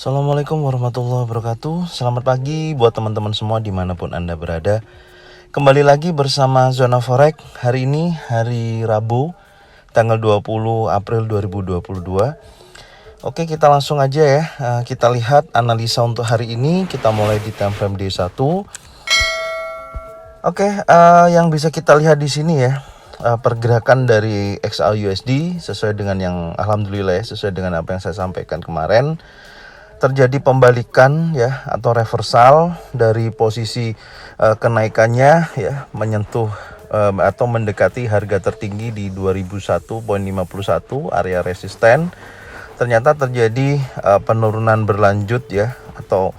Assalamualaikum warahmatullahi wabarakatuh. Selamat pagi buat teman-teman semua dimanapun Anda berada. Kembali lagi bersama Zona Forex. Hari ini hari Rabu tanggal 20 April 2022. Oke, kita langsung aja ya. Kita lihat analisa untuk hari ini. Kita mulai di time frame D1. Oke, yang bisa kita lihat di sini ya, pergerakan dari XAUUSD sesuai dengan yang alhamdulillah ya, sesuai dengan apa yang saya sampaikan kemarin. Terjadi pembalikan ya atau reversal dari posisi kenaikannya ya, menyentuh atau mendekati harga tertinggi di 2001.51 area resisten. Ternyata terjadi penurunan berlanjut ya, atau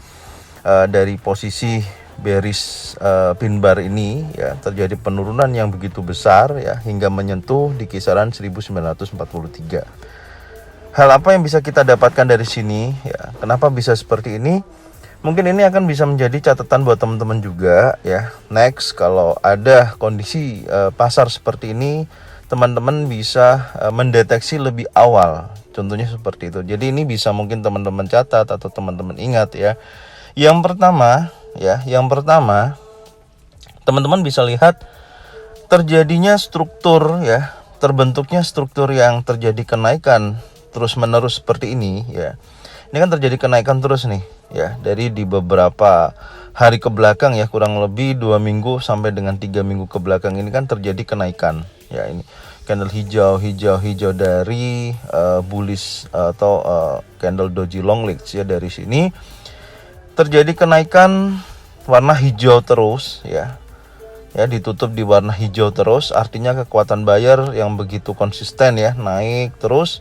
dari posisi bearish pin bar ini ya, terjadi penurunan yang begitu besar ya, hingga menyentuh di kisaran 1943. Hal apa yang bisa kita dapatkan dari sini ya? Kenapa bisa seperti ini? Mungkin ini akan bisa menjadi catatan buat teman-teman juga ya. Next, kalau ada kondisi pasar seperti ini, teman-teman bisa mendeteksi lebih awal. Contohnya seperti itu. Jadi ini bisa mungkin teman-teman catat atau teman-teman ingat ya. Yang pertama, teman-teman bisa lihat terjadinya struktur ya, terbentuknya struktur yang terjadi kenaikan terus menerus seperti ini ya. Ini kan terjadi kenaikan terus nih ya, dari di beberapa hari ke belakang ya, kurang lebih 2 minggu sampai dengan 3 minggu ke belakang ini kan terjadi kenaikan ya. Ini candle hijau dari bullish atau candle doji long legs ya. Dari sini terjadi kenaikan warna hijau terus ya, ditutup di warna hijau terus, artinya kekuatan buyer yang begitu konsisten ya, naik terus.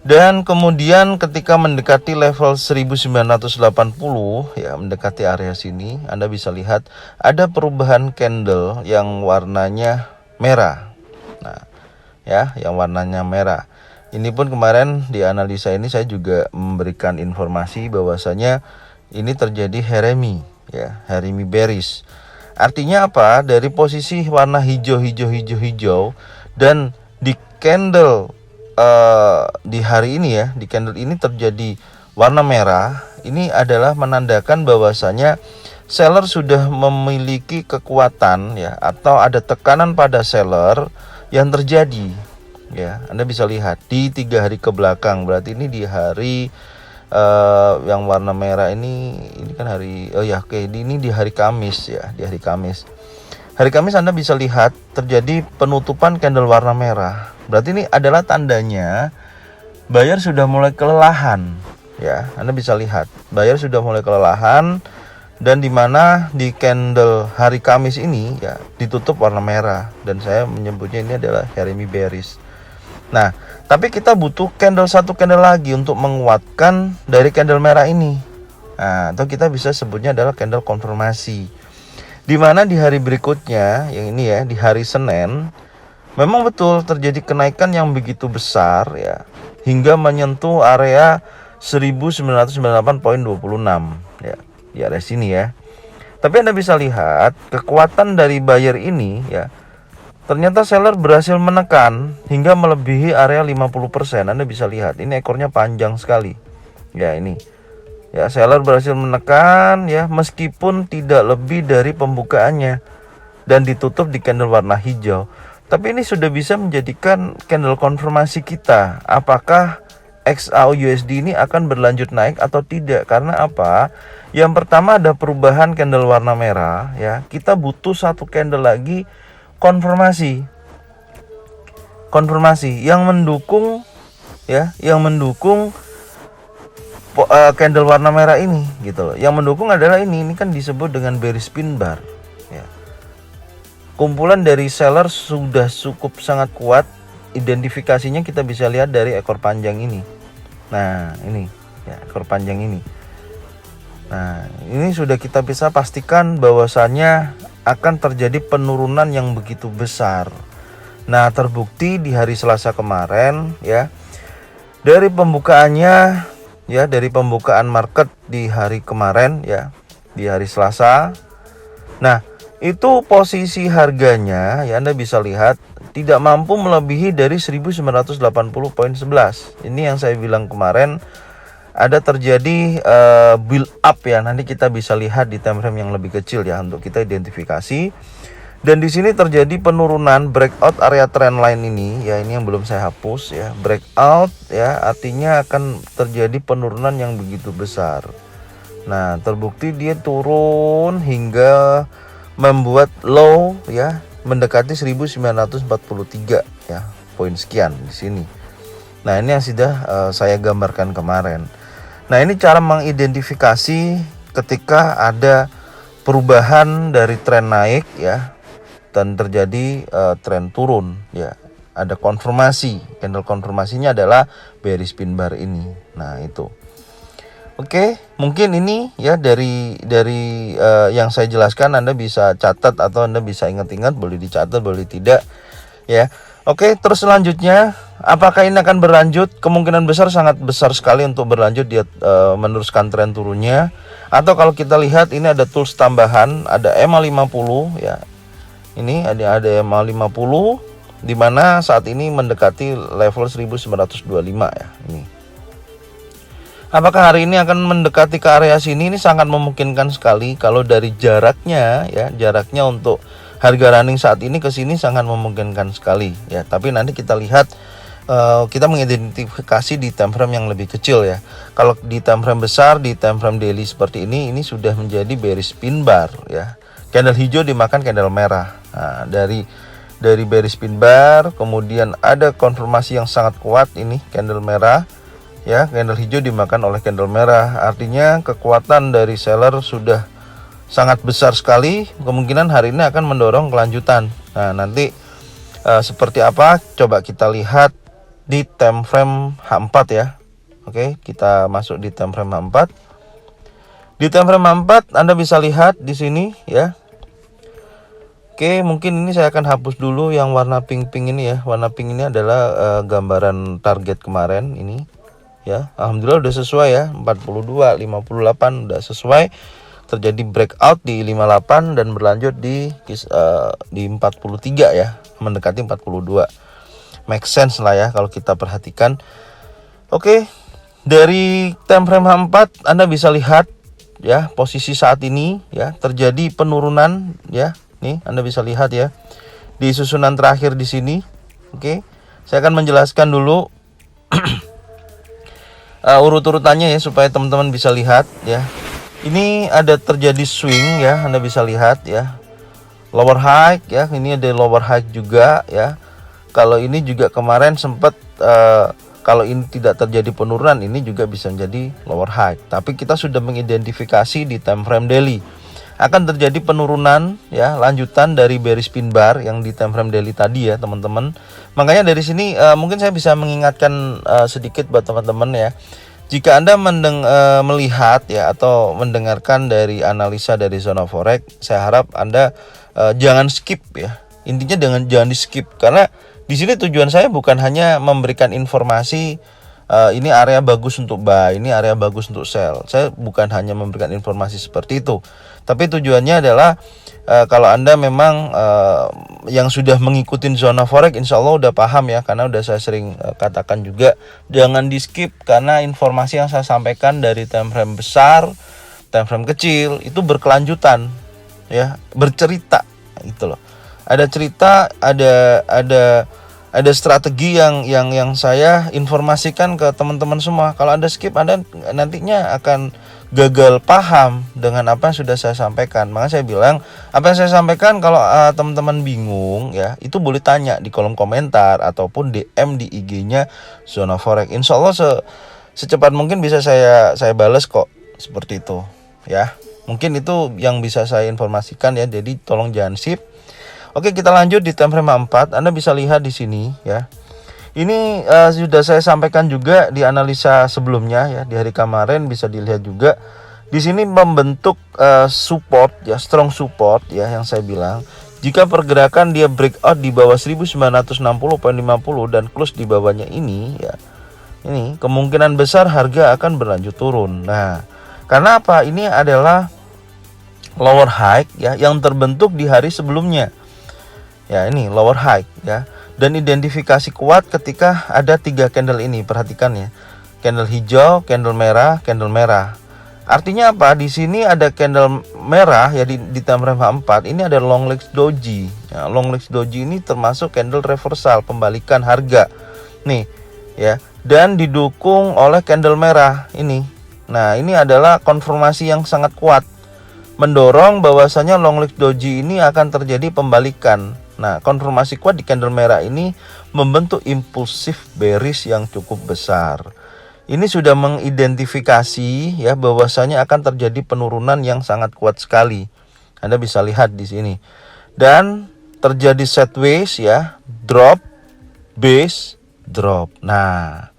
Dan kemudian ketika mendekati level 1980 ya, mendekati area sini, Anda bisa lihat ada perubahan candle yang warnanya merah. Nah, ya, yang warnanya merah. Ini pun kemarin di analisa ini saya juga memberikan informasi bahwasanya ini terjadi Haremi ya, Haremi bearish. Artinya apa? Dari posisi warna hijau dan di candle di hari ini ya, di candle ini terjadi warna merah. Ini adalah menandakan bahwasanya seller sudah memiliki kekuatan ya, atau ada tekanan pada seller yang terjadi ya. Anda bisa lihat di 3 hari ke belakang. Berarti ini di hari yang warna merah ini kan hari ini di hari Kamis ya, di hari Kamis. Hari Kamis Anda bisa lihat terjadi penutupan candle warna merah. Berarti ini adalah tandanya buyer sudah mulai kelelahan ya. Anda bisa lihat buyer sudah mulai kelelahan, dan dimana di candle hari Kamis ini ya ditutup warna merah, dan saya menyebutnya ini adalah Haremi bearish. Nah, tapi kita butuh satu candle lagi untuk menguatkan dari candle merah ini. Nah, atau kita bisa sebutnya adalah candle konfirmasi. Dimana di hari berikutnya, yang ini ya, di hari Senin, memang betul terjadi kenaikan yang begitu besar ya, hingga menyentuh area 1998.26 ya, di area sini ya. Tapi Anda bisa lihat kekuatan dari buyer ini ya, ternyata seller berhasil menekan hingga melebihi area 50%. Anda bisa lihat ini ekornya panjang sekali ya, ini ya, seller berhasil menekan ya, meskipun tidak lebih dari pembukaannya dan ditutup di candle warna hijau. Tapi ini sudah bisa menjadikan candle konfirmasi kita, apakah XAUUSD ini akan berlanjut naik atau tidak. Karena apa? Yang pertama ada perubahan candle warna merah ya. Kita butuh satu candle lagi konfirmasi yang mendukung ya, candle warna merah ini gitu loh. Yang mendukung adalah ini kan disebut dengan bearish pin bar ya. Kumpulan dari seller sudah cukup sangat kuat. Identifikasinya kita bisa lihat dari ekor panjang ini. Nah, ini ya, ekor panjang ini. Nah, ini sudah kita bisa pastikan bahwasannya akan terjadi penurunan yang begitu besar. Nah, terbukti di hari Selasa kemarin ya. Dari pembukaannya ya, dari pembukaan market di hari kemarin ya, di hari Selasa. Nah, itu posisi harganya ya, Anda bisa lihat tidak mampu melebihi dari 1980.11. Ini yang saya bilang kemarin, ada terjadi build up ya. Nanti kita bisa lihat di time frame yang lebih kecil ya untuk kita identifikasi. Dan di sini terjadi penurunan breakout area trend line ini ya, ini yang belum saya hapus ya. Breakout ya, artinya akan terjadi penurunan yang begitu besar. Nah, terbukti dia turun hingga membuat low ya, mendekati 1943 ya, poin sekian di sini. Nah, ini yang sudah saya gambarkan kemarin. Nah, ini cara mengidentifikasi ketika ada perubahan dari tren naik ya dan terjadi tren turun ya. Ada konfirmasi, candle konfirmasinya adalah bearish pin bar ini. Nah, itu. Oke, mungkin ini ya dari yang saya jelaskan Anda bisa catat atau Anda bisa ingat-ingat, boleh dicatat, boleh tidak ya. Oke, terus selanjutnya apakah ini akan berlanjut? Kemungkinan besar, sangat besar sekali untuk berlanjut dia meneruskan tren turunnya. Atau kalau kita lihat ini ada tools tambahan, ada EMA50 ya. Ini ada EMA50 di mana saat ini mendekati level 1925 ya ini. Apakah hari ini akan mendekati ke area sini? Ini sangat memungkinkan sekali kalau dari jaraknya ya, jaraknya untuk harga running saat ini ke sini sangat memungkinkan sekali ya. Tapi nanti kita lihat kita mengidentifikasi di time frame yang lebih kecil ya. Kalau di time frame besar, di time frame daily seperti ini sudah menjadi bearish pin bar ya. Candle hijau dimakan candle merah. Nah, dari bearish pin bar kemudian ada konfirmasi yang sangat kuat ini candle merah ya, candle hijau dimakan oleh candle merah, artinya kekuatan dari seller sudah sangat besar sekali, kemungkinan hari ini akan mendorong kelanjutan. Nah, nanti seperti apa coba kita lihat di time frame H4 ya. Oke, kita masuk di time frame H4. Di time frame H4 Anda bisa lihat di sini ya. Oke, mungkin ini saya akan hapus dulu yang warna pink-pink ini ya. Warna pink ini adalah gambaran target kemarin ini ya. Alhamdulillah udah sesuai ya, 42, 58 udah sesuai. Terjadi breakout di 58 dan berlanjut di 43 ya, mendekati 42. Make sense lah ya kalau kita perhatikan. Oke, dari time frame H4 Anda bisa lihat ya, posisi saat ini ya terjadi penurunan ya. Nih, Anda bisa lihat ya di susunan terakhir di sini. Oke, saya akan menjelaskan dulu urut-urutannya ya supaya teman-teman bisa lihat ya. Ini ada terjadi swing ya, Anda bisa lihat ya. Lower high ya, ini ada lower high juga ya. Kalau ini juga kemarin sempat kalau ini tidak terjadi penurunan, ini juga bisa menjadi lower high. Tapi kita sudah mengidentifikasi di time frame daily akan terjadi penurunan ya, lanjutan dari bearish pin bar yang di time frame daily tadi ya teman-teman. Makanya dari sini mungkin saya bisa mengingatkan sedikit buat teman-teman ya. Jika Anda melihat ya atau mendengarkan dari analisa dari Zona Forex, saya harap Anda jangan skip ya. Intinya jangan di skip, karena di sini tujuan saya bukan hanya memberikan informasi ini area bagus untuk buy, ini area bagus untuk sell. Saya bukan hanya memberikan informasi seperti itu. Tapi tujuannya adalah kalau Anda memang yang sudah mengikuti Zona Forex, insya Allah udah paham ya, karena udah saya sering katakan juga jangan di skip, karena informasi yang saya sampaikan dari time frame besar, time frame kecil itu berkelanjutan ya, bercerita gitu loh. Ada cerita, ada strategi yang saya informasikan ke teman-teman semua. Kalau Anda skip, Anda nantinya akan gagal paham dengan apa yang sudah saya sampaikan. Maka saya bilang, apa yang saya sampaikan kalau teman-teman bingung ya, itu boleh tanya di kolom komentar ataupun DM di IG-nya Zona Forex. Insya Allah secepat mungkin bisa saya balas kok, seperti itu ya. Mungkin itu yang bisa saya informasikan ya. Jadi tolong jangan skip. Oke, kita lanjut di time frame 4. Anda bisa lihat di sini ya. Ini sudah saya sampaikan juga di analisa sebelumnya ya, di hari kemarin bisa dilihat juga. Di sini membentuk support ya, strong support ya yang saya bilang. Jika pergerakan dia breakout di bawah 1960.50 dan close di bawahnya ini ya. Ini kemungkinan besar harga akan berlanjut turun. Nah, karena apa? Ini adalah lower high ya yang terbentuk di hari sebelumnya. Ya, ini lower high ya. Dan identifikasi kuat ketika ada 3 candle ini, perhatikan ya. candle hijau, candle merah, candle merah. Artinya apa? Di sini ada candle merah ya di time frame H4. Ini ada long legs doji. Ya, long legs doji ini termasuk candle reversal, pembalikan harga. Nih, ya. Dan didukung oleh candle merah ini. Nah, ini adalah konfirmasi yang sangat kuat mendorong bahwasanya long legs doji ini akan terjadi pembalikan. Nah, konfirmasi kuat di candle merah ini membentuk impulsif bearish yang cukup besar. Ini sudah mengidentifikasi ya bahwasanya akan terjadi penurunan yang sangat kuat sekali. Anda bisa lihat di sini. Dan terjadi sideways ya, drop, base, drop. Nah,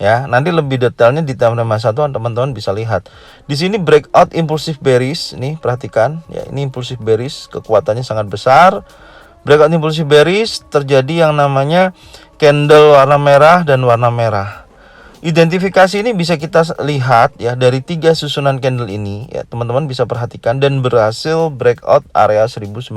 ya, nanti lebih detailnya di time frame H1 teman-teman bisa lihat. Di sini breakout impulsif bearish, nih perhatikan ya, ini impulsif bearish, kekuatannya sangat besar. Breakout impulsif bearish terjadi yang namanya candle warna merah dan warna merah. Identifikasi ini bisa kita lihat ya dari 3 susunan candle ini ya, teman-teman bisa perhatikan, dan berhasil breakout area 1960.50.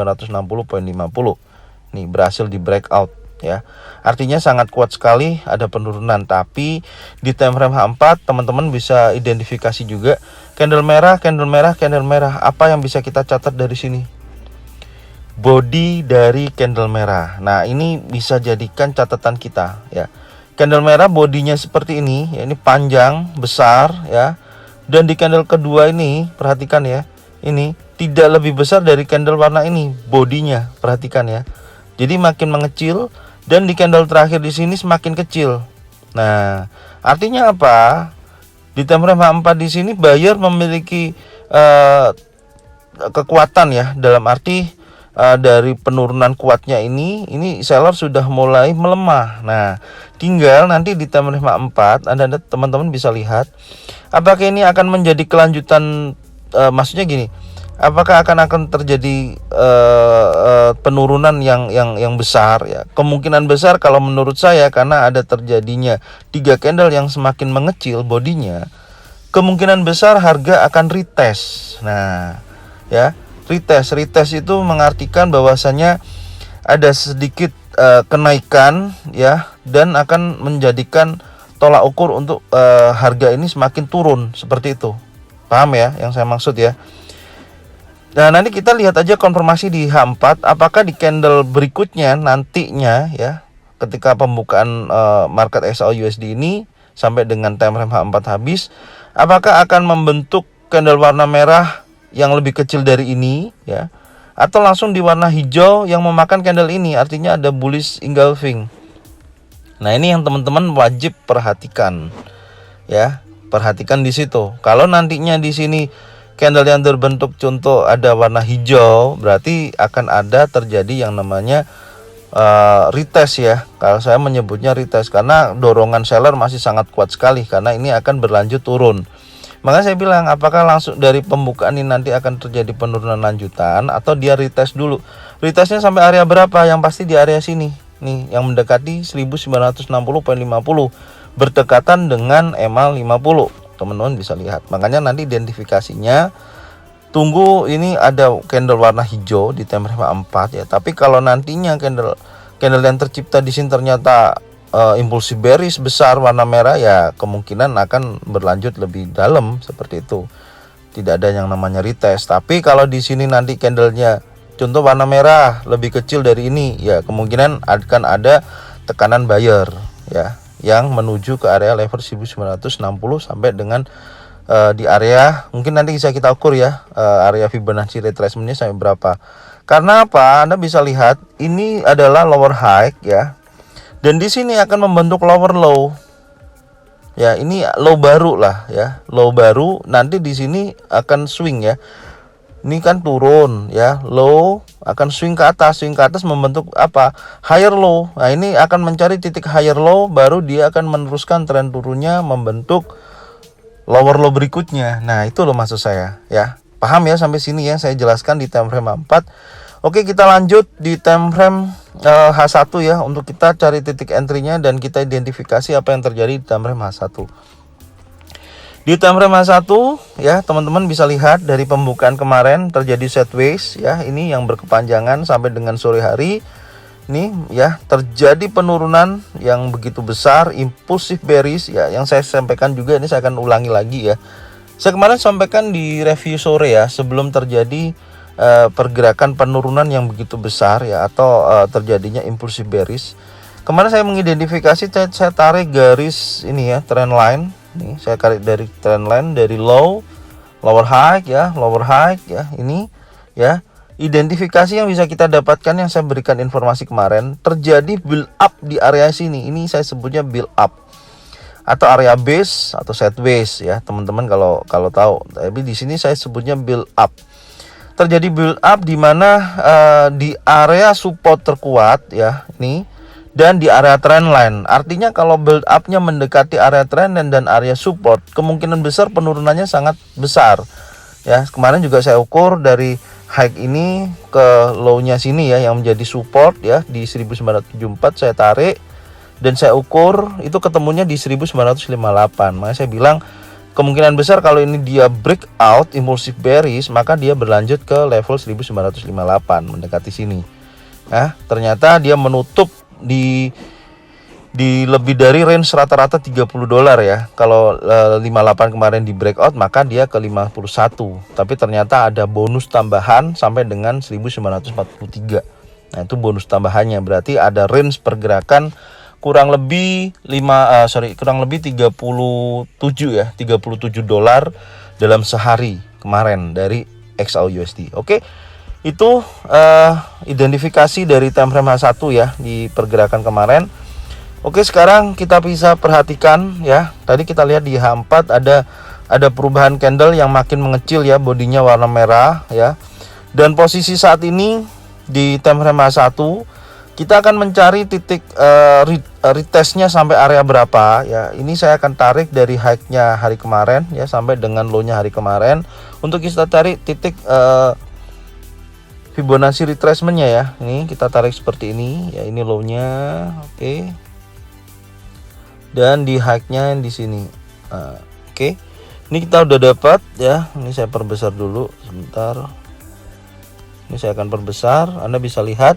Nih, berhasil di breakout ya. Artinya sangat kuat sekali ada penurunan, tapi di time frame H4 teman-teman bisa identifikasi juga candle merah, candle merah, candle merah. Apa yang bisa kita catat dari sini? Body dari candle merah. Nah, ini bisa jadikan catatan kita ya. Candle merah bodinya seperti ini ya, ini panjang, besar ya. Dan di candle kedua ini perhatikan ya, ini tidak lebih besar dari candle warna ini bodinya, perhatikan ya. Jadi makin mengecil, dan di candle terakhir di sini semakin kecil. Nah, artinya apa? Di time frame H4 di sini buyer memiliki kekuatan ya, dalam arti dari penurunan kuatnya ini seller sudah mulai melemah. Nah, tinggal nanti di time frame H4 Anda teman-teman bisa lihat apakah ini akan menjadi kelanjutan, maksudnya gini, apakah akan terjadi penurunan yang besar ya. Kemungkinan besar kalau menurut saya, karena ada terjadinya 3 candle yang semakin mengecil bodinya, kemungkinan besar harga akan retest. Nah, ya, retest itu mengartikan bahwasanya ada sedikit kenaikan ya, dan akan menjadikan tolak ukur untuk harga ini semakin turun, seperti itu. Paham ya yang saya maksud ya? Nah, nanti kita lihat aja konfirmasi di H4 apakah di candle berikutnya nantinya ya, ketika pembukaan market XAU-USD ini sampai dengan time frame H4 habis, apakah akan membentuk candle warna merah yang lebih kecil dari ini ya, atau langsung di warna hijau yang memakan candle ini, artinya ada bullish engulfing. Nah, ini yang teman-teman wajib perhatikan ya, perhatikan di situ. Kalau nantinya di sini candle yang terbentuk contoh ada warna hijau, berarti akan ada terjadi yang namanya retest ya. Kalau saya menyebutnya retest, karena dorongan seller masih sangat kuat sekali, karena ini akan berlanjut turun. Makanya saya bilang, apakah langsung dari pembukaan ini nanti akan terjadi penurunan lanjutan, atau dia retest dulu. Retestnya sampai area berapa? Yang pasti di area sini nih, yang mendekati 1960.50, berdekatan dengan EMA 50. Teman-teman bisa lihat. Makanya nanti identifikasinya tunggu ini ada candle warna hijau di time frame 4 ya. Tapi kalau nantinya candle yang tercipta di sini ternyata impulsif bearish besar warna merah, ya kemungkinan akan berlanjut lebih dalam, seperti itu. Tidak ada yang namanya retest. Tapi kalau di sini nanti candlenya contoh warna merah lebih kecil dari ini, ya kemungkinan akan ada tekanan buyer ya, yang menuju ke area level 1960 sampai dengan di area, mungkin nanti bisa kita ukur ya, area Fibonacci retracementnya sampai berapa. Karena apa? Anda bisa lihat ini adalah lower high ya, dan di sini akan membentuk lower low. Ya, ini low baru lah ya, low baru. Nanti di sini akan swing ya. Ini kan turun ya, low akan swing ke atas membentuk apa? Higher low. Nah, ini akan mencari titik higher low, baru dia akan meneruskan tren turunnya membentuk lower low berikutnya. Nah, itu loh maksud saya ya. Paham ya sampai sini ya, saya jelaskan di time frame 4. Oke, kita lanjut di time frame H1 ya, untuk kita cari titik entry-nya dan kita identifikasi apa yang terjadi di time frame H1. Di time frame H1 ya, teman-teman bisa lihat dari pembukaan kemarin terjadi sideways ya, ini yang berkepanjangan sampai dengan sore hari. Ini ya terjadi penurunan yang begitu besar, impulsif bearish ya, yang saya sampaikan juga ini saya akan ulangi lagi ya. Saya kemarin sampaikan di review sore ya, sebelum terjadi pergerakan penurunan yang begitu besar ya, atau terjadinya impulsif bearish. Kemarin saya mengidentifikasi, saya tarik garis ini ya, trend line. Nih, saya tarik dari trend line dari lower high ya, ini ya. Identifikasi yang bisa kita dapatkan yang saya berikan informasi kemarin, terjadi build up di area sini. Ini saya sebutnya build up atau area base atau sideways ya, teman-teman kalau tahu. Tapi di sini saya sebutnya build up. Terjadi build up di mana di area support terkuat ya, ini, dan di area trend line. Artinya kalau build up-nya mendekati area trend line dan area support, kemungkinan besar penurunannya sangat besar. Ya, kemarin juga saya ukur dari high ini ke low-nya sini ya, yang menjadi support ya di 1974, saya tarik dan saya ukur itu ketemunya di 1958. Makanya saya bilang kemungkinan besar kalau ini dia breakout impulsive bearish, maka dia berlanjut ke level 1958 mendekati sini. Nah, ternyata dia menutup di lebih dari range rata-rata $30 ya. Kalau 58 kemarin di breakout, maka dia ke 51. Tapi ternyata ada bonus tambahan sampai dengan 1943. Nah, itu bonus tambahannya, berarti ada range pergerakan kurang lebih 37 ya, $37 dalam sehari kemarin dari XAUUSD. Oke. Itu identifikasi dari time frame H1 ya di pergerakan kemarin. Oke, sekarang kita bisa perhatikan ya. Tadi kita lihat di H4 ada perubahan candle yang makin mengecil ya, bodinya warna merah ya. Dan posisi saat ini di time frame H1 kita akan mencari titik retestnya sampai area berapa ya. Ini saya akan tarik dari high-nya hari kemarin ya sampai dengan low-nya hari kemarin untuk kita cari titik Fibonacci retracement-nya ya. Ini kita tarik seperti ini ya, ini low-nya. Oke. Dan di high-nya di sini. Oke. Ini kita udah dapat ya. Ini saya perbesar dulu sebentar. Ini saya akan perbesar. Anda bisa lihat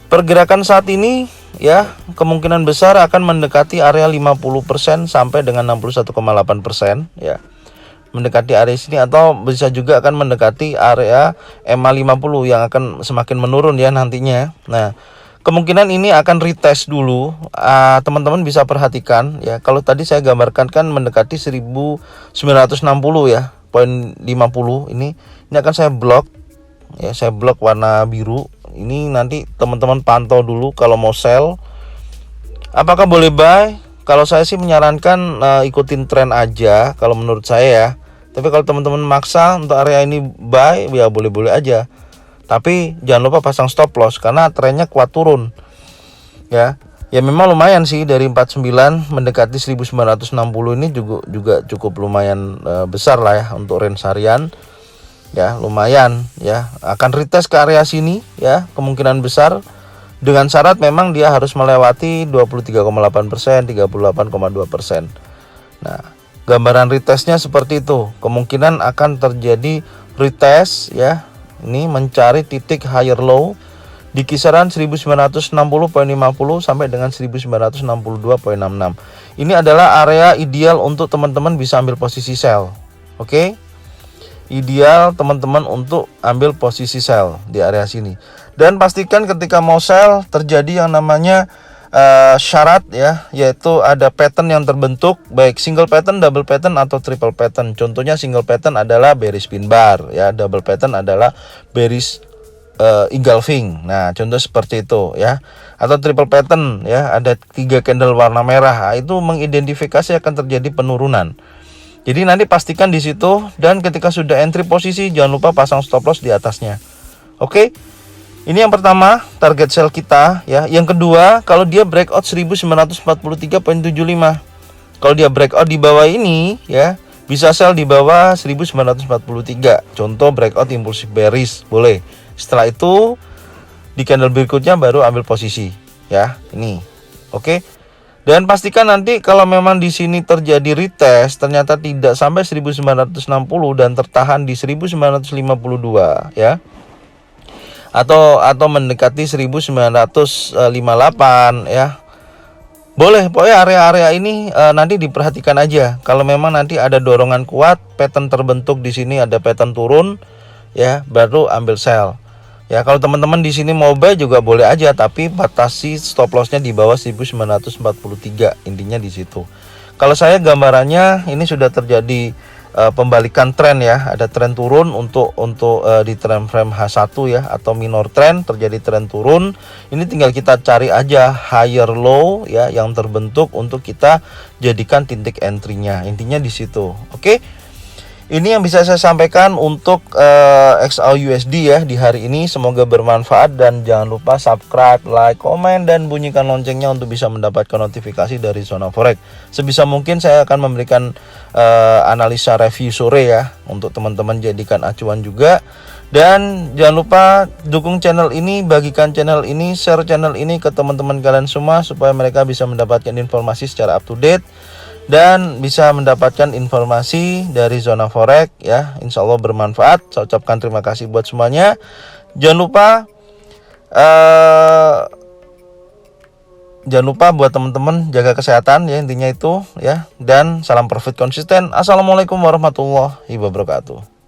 pergerakan saat ini ya, kemungkinan besar akan mendekati area 50% sampai dengan 61,8% ya. Mendekati area sini, atau bisa juga akan mendekati area MA50 yang akan semakin menurun ya nantinya. Nah, kemungkinan ini akan retest dulu. Teman-teman bisa perhatikan ya, kalau tadi saya gambarkan kan mendekati 1960 ya, poin 50 ini akan saya blok ya, saya blok warna biru. Ini nanti teman-teman pantau dulu kalau mau sell. Apakah boleh buy? Kalau saya sih menyarankan ikutin tren aja kalau menurut saya ya. Tapi kalau teman-teman maksa untuk area ini buy, ya boleh-boleh aja. Tapi jangan lupa pasang stop loss karena trennya kuat turun. Ya. Ya memang lumayan sih, dari 49 mendekati 1960 ini juga cukup lumayan besar lah ya untuk range harian. Ya, lumayan ya. Akan retest ke area sini ya, kemungkinan besar. Dengan syarat memang dia harus melewati 23,8%, 38,2%. Nah, gambaran retestnya seperti itu. Kemungkinan akan terjadi retest ya. Ini mencari titik higher low di kisaran 1960.50 sampai dengan 1962.66. Ini adalah area ideal untuk teman-teman bisa ambil posisi sell. Oke? Ideal teman-teman untuk ambil posisi sell di area sini. Dan pastikan ketika mau sell terjadi yang namanya syarat ya, yaitu ada pattern yang terbentuk, baik single pattern, double pattern atau triple pattern. Contohnya single pattern adalah bearish pin bar ya, double pattern adalah bearish engulfing. Nah, contoh seperti itu ya. Atau triple pattern ya, ada 3 candle warna merah. Nah, itu mengidentifikasi akan terjadi penurunan. Jadi nanti pastikan di situ, dan ketika sudah entry posisi jangan lupa pasang stop loss di atasnya. Oke. Ini yang pertama, target sell kita ya. Yang kedua, kalau dia breakout 1943.75. Kalau dia breakout di bawah ini ya, bisa sell di bawah 1943. Contoh breakout impulsif bearish, boleh. Setelah itu di candle berikutnya baru ambil posisi ya. Ini. Oke. Dan pastikan nanti kalau memang di sini terjadi retest ternyata tidak sampai 1960 dan tertahan di 1952 ya. atau mendekati 1958 ya. Boleh, pokoknya area-area ini nanti diperhatikan aja. Kalau memang nanti ada dorongan kuat, pattern terbentuk di sini ada pattern turun, ya baru ambil sell. Ya kalau teman-teman di sini mau buy juga boleh aja, tapi batasi stop lossnya di bawah 1943, intinya di situ. Kalau saya gambarannya ini sudah terjadi pembalikan tren ya, ada tren turun untuk di trend frame H1 ya, atau minor trend terjadi tren turun. Ini tinggal kita cari aja higher low ya yang terbentuk untuk kita jadikan titik entry-nya. Intinya di situ. Oke. Ini yang bisa saya sampaikan untuk XAUUSD ya di hari ini. Semoga bermanfaat dan jangan lupa subscribe, like, komen, dan bunyikan loncengnya untuk bisa mendapatkan notifikasi dari Zona Forex. Sebisa mungkin saya akan memberikan analisa review sore ya untuk teman-teman jadikan acuan juga. Dan jangan lupa dukung channel ini, bagikan channel ini, share channel ini ke teman-teman kalian semua supaya mereka bisa mendapatkan informasi secara up to date dan bisa mendapatkan informasi dari Zona Forex ya. Insya Allah bermanfaat. Saya ucapkan terima kasih buat semuanya. Jangan lupa buat teman-teman jaga kesehatan ya, intinya itu ya. Dan salam profit konsisten. Assalamualaikum warahmatullahi wabarakatuh.